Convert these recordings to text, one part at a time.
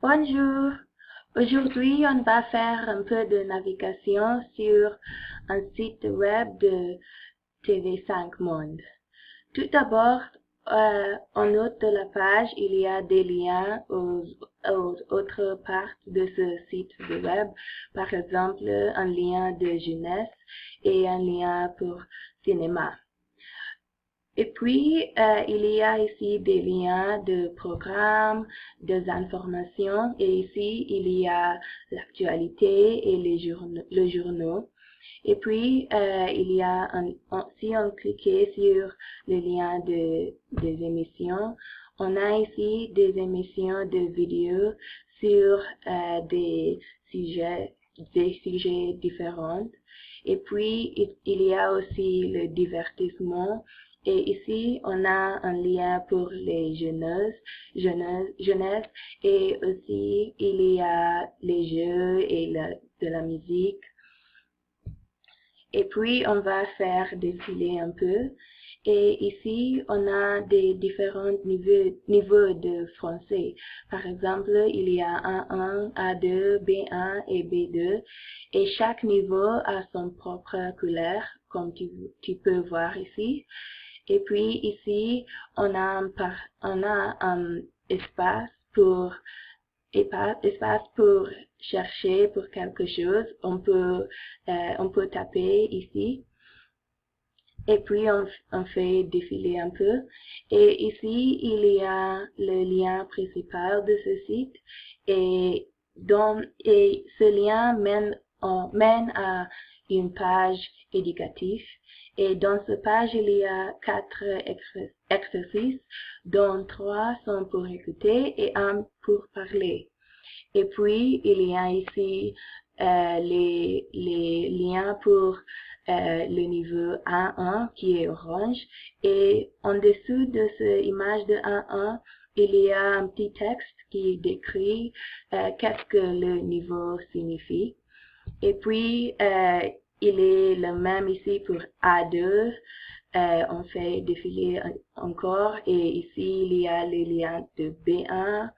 Bonjour. Aujourd'hui, on va faire un peu de navigation sur un site web de TV5 Monde. Tout d'abord, en haut de la page, il y a des liens aux autres parties de ce site web. Par exemple, un lien de jeunesse et un lien pour cinéma. Et puis, il y a ici des liens de programmes, des informations, et ici, il y a l'actualité et les journaux. Et puis, il y a si on cliquait sur le lien des émissions, on a ici des émissions de vidéos sur des sujets différents. Et puis, il y a aussi le divertissement. Et ici, on a un lien pour les jeunesse, et aussi il y a les jeux et de la musique. Et puis, on va faire défiler un peu. Et ici, on a des différents niveaux de français. Par exemple, il y a A1, A2, B1 et B2. Et chaque niveau a son propre couleur, comme tu peux voir ici. Et puis ici, on a un espace pour chercher pour quelque chose. On peut taper ici. Et puis on fait défiler un peu. Et ici, il y a le lien principal de ce site. Et ce lien mène à une page éducative. Et dans cette page, il y a 4 exercices, dont 3 sont pour écouter et 1 pour parler. Et puis, il y a ici les liens pour le niveau 1.1 qui est orange. Et en dessous de cette image de 1.1, il y a un petit texte qui décrit qu'est-ce que le niveau signifie. Et puis, il est le même ici pour A2. On fait défiler encore. Et ici, il y a le lien de B1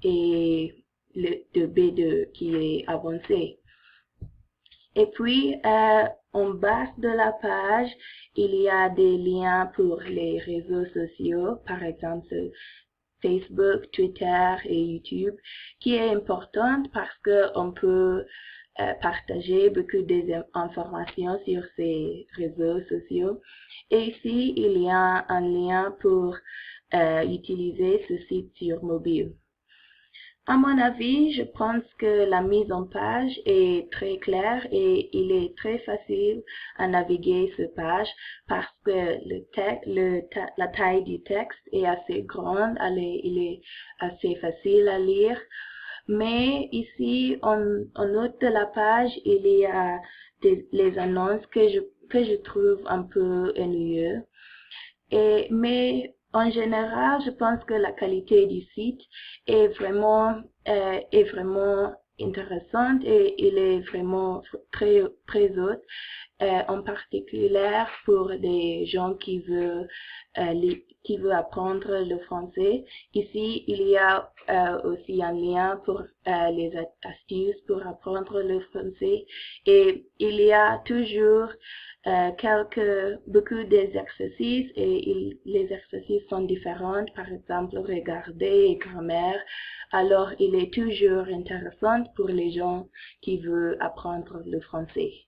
et de B2 qui est avancé. Et puis, en bas de la page, il y a des liens pour les réseaux sociaux, par exemple Facebook, Twitter et YouTube, qui est important parce qu'on peut partager beaucoup d'informations sur ces réseaux sociaux. Et ici, il y a un lien pour utiliser ce site sur mobile. À mon avis, je pense que la mise en page est très claire et il est très facile à naviguer cette page parce que la taille du texte est assez grande, il est assez facile à lire. Mais ici, en haut de la page, il y a les annonces que je trouve un peu ennuyeux. Mais en général, je pense que la qualité du site est vraiment intéressante et il est vraiment très haute, en particulier pour des gens qui veulent apprendre le français. Ici, il y a aussi un lien pour les astuces pour apprendre le français et il y a toujours beaucoup d'exercices et les exercices sont différents, par exemple regarder et grammaire. Alors, il est toujours intéressant pour les gens qui veulent apprendre le français.